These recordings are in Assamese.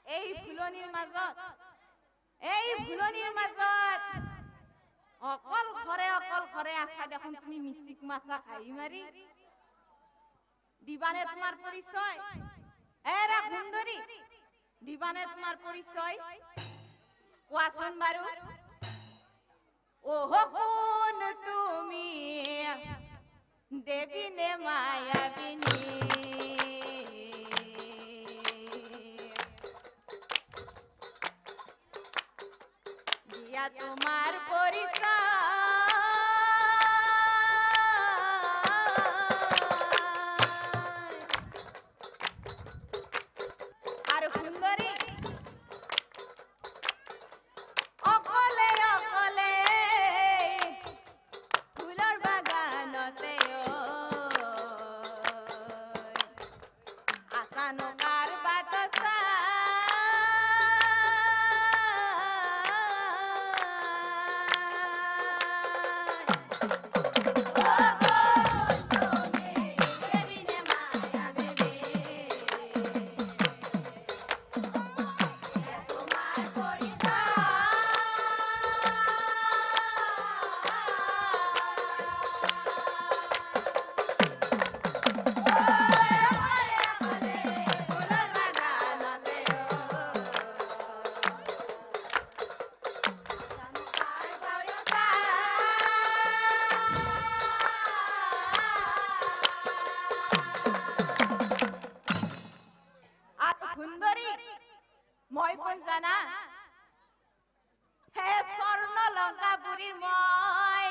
এই ফুলনিৰ মাজত অকল ঘৰে আছা দেখোন তুমি মিচিক মাছা খাই মাৰি দিবানে তোমাৰ পৰিচয় এৰা সুন্দৰী দিবানে তোমাৰ পৰিচয় কোৱাচোন বাৰু ওহ কোন তুমি দেৱী নে মায়াবিনী দিয়া তোমাৰ পৰিচয় আৰু সুন্দৰী অকলে ফুলৰ বাগানতে আছানো কাৰ বাটচা মই কোন জানা হে স্বর্ণ লঙ্কা পুরীর মই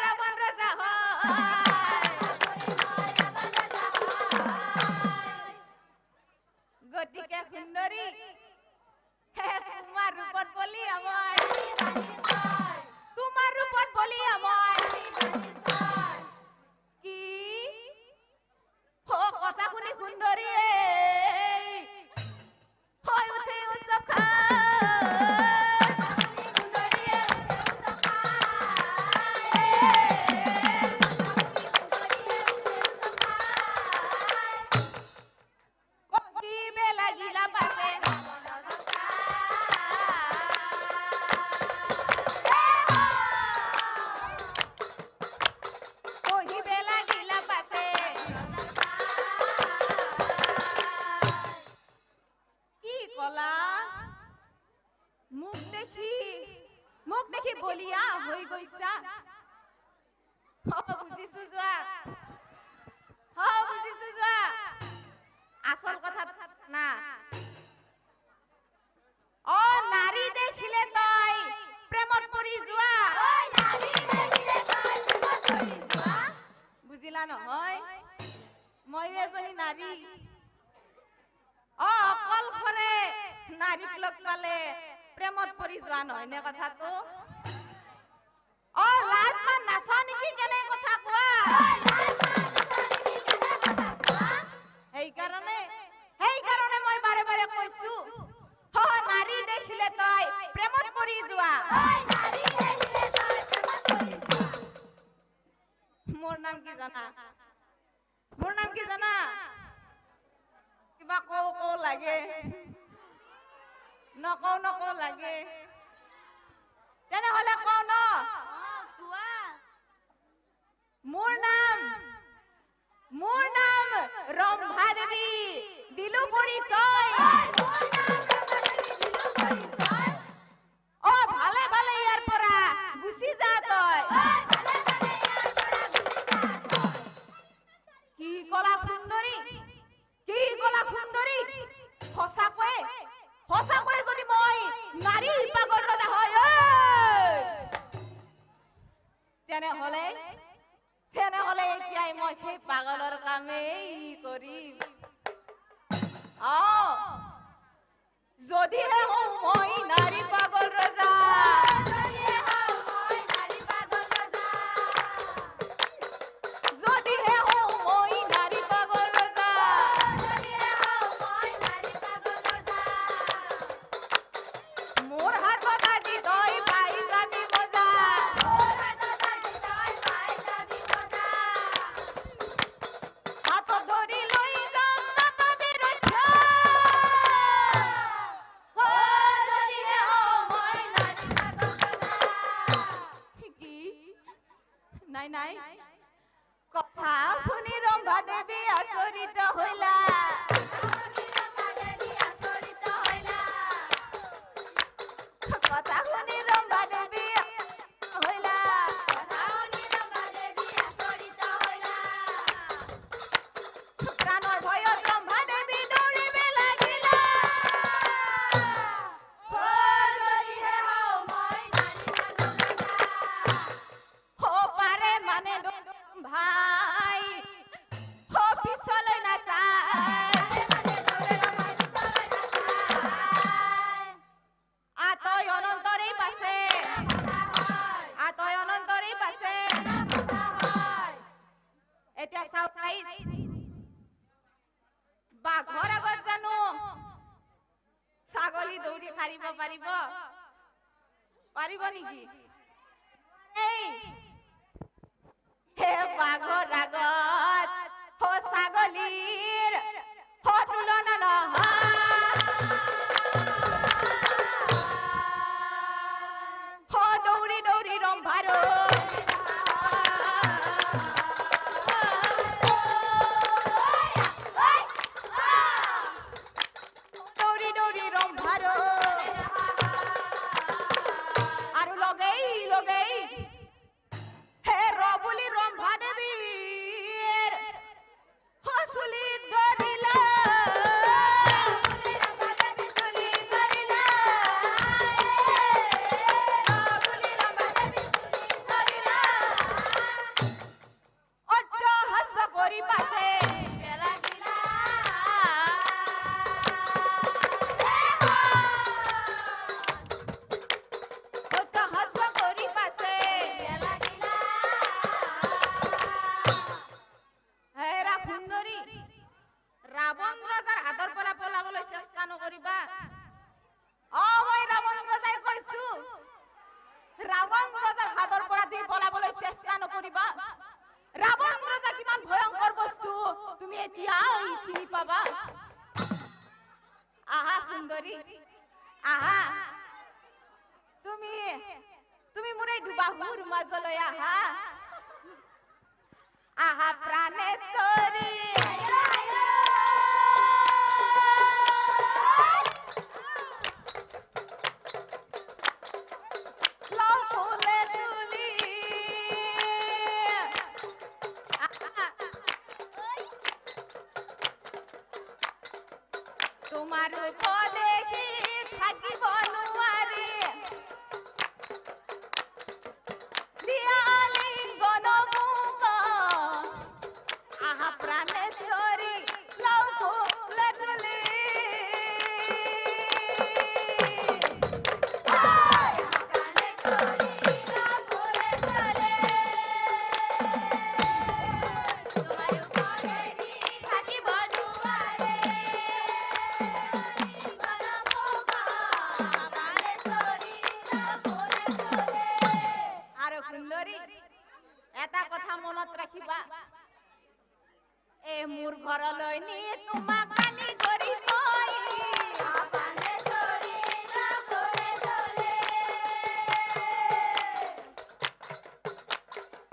রাবণ রাজা গতিকে সুন্দরী হে তোমার রূপত বলি আমার কি কথা শুনি সুন্দরী মুখ দেখি বলিয়া হৈ গৈছা বুজিছো যোৱা আসল কথা না ও নাৰী দেখিলে তই প্ৰেমত পৰি যোৱা বুজিলা নহয় মই এজনী নাৰী অকলশৰে নাৰীক লগ পালে প্ৰেমত পৰি যোৱা নহয় নে কথাটো লাজ মান নাচ নেকি কেনে কথা কোৱা সেইকাৰণে মই বাৰে বাৰে কৈছো নাৰী দেখিলে তই প্ৰেমত পৰি যোৱা মোৰ নাম কি জানা কিবা কও লাগে নকও লাগে তেনেহলে কও ন মোৰ নাম ৰম্ভা দেৱী দিলু পৰিচয় ভালে ইয়াৰ পৰা গুচি যা তই কি কলা সুন্দৰী সঁচাকৈয়ে যদি মই নাৰী পাগল ৰজা হয় তেনেহলে এতিয়াই মই সেই পাগলৰ কামেই কৰিম যদিহে হওঁ মই নাৰী পাগল ৰজা চাও খাইছ বাঘৰ আগত জানো ছাগলী দৌৰি খাৰিব পাৰিব পাৰিব নেকি এই হে বাঘৰ আগত হো ছাগলীৰ হো তুলনা নহয় হো দৌৰি দৌৰি ৰম্ভাৰো তুমি মোৰে ডুবাহুৰ মাজলৈ আহা আহা প্ৰাণেশ্বৰী তোমাৰ ৰূপ দেখি থাকিব নোৱাৰি দিয়ালিঙ্গন মুখ আহা প্ৰাণেশ্বৰী লও ফুলে তুলি এটা কথা মনত ৰাখিবা এ মোৰ ঘৰলৈ নি তোমাক কানি কৰি মই প্ৰাণেশ্বৰী ফুলে চলে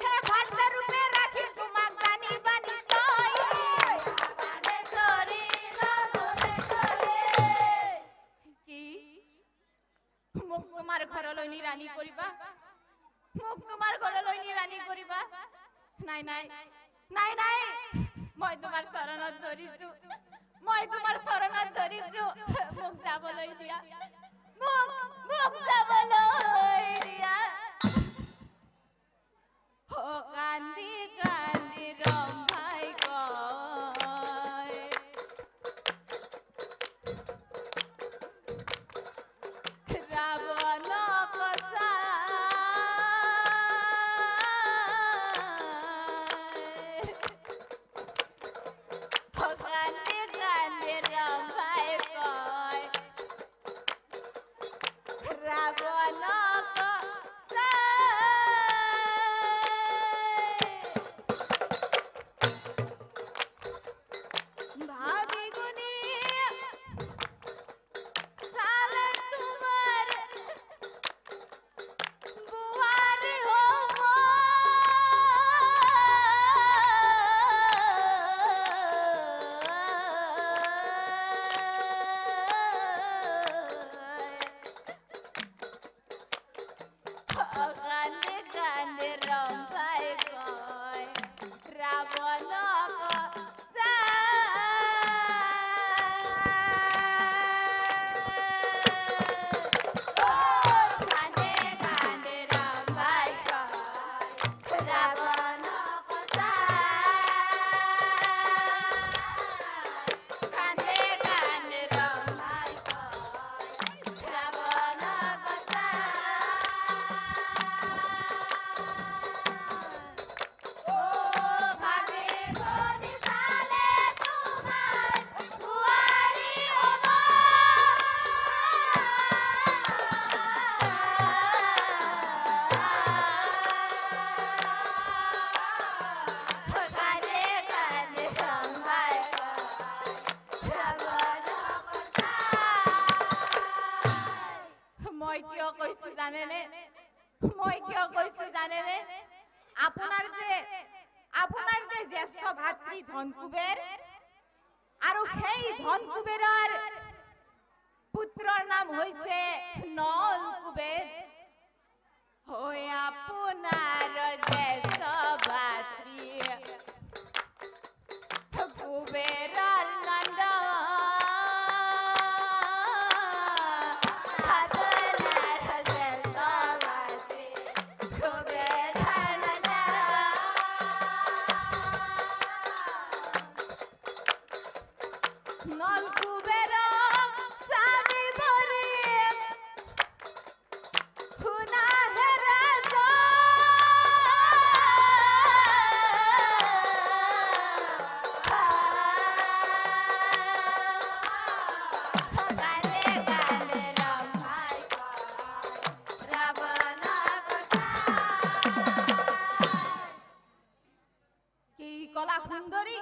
হে ভাষা ৰূপে ৰাখি তোমাক জানি বানি কই প্ৰাণেশ্বৰী ফুলে চলে কি মোক তোমাৰ ঘৰলৈ নি ৰাণী কৰিবা মোক তোমাৰ ঘৰলৈ নি ৰাণী কৰিবা নাই নাই নাই নাই মই তোমাৰ চৰণত ধৰিছো মোক যাবলৈ দিয়া মোক যাবলৈ দিয়া ও কান্দি কান্দি ৰম্ভাই কয় ৰাৱণ কচা মই কিয় কৈছো জানেনে আপোনাৰ যে জ্যেষ্ঠ ভাতৃ ধনকুবেৰ আৰু সেই ধনকুবেৰৰ পুত্ৰৰ নাম হৈছে নলকুবেৰ হৈ আপোনাৰ জ্যেষ্ঠ ভাতৃ কুবেৰৰ নন্দ নলকুবেৰ স্বামী ভৰি শুনা হেৰাজ গালে গালে ৰমাই ৰাৱণ কি কলা সুন্দৰী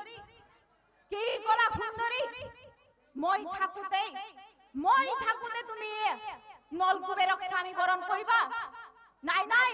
কি কলা সুন্দৰী মই থাকোতে তুমি নলকুবেৰক স্বামী বৰণ কৰিবা নাই নাই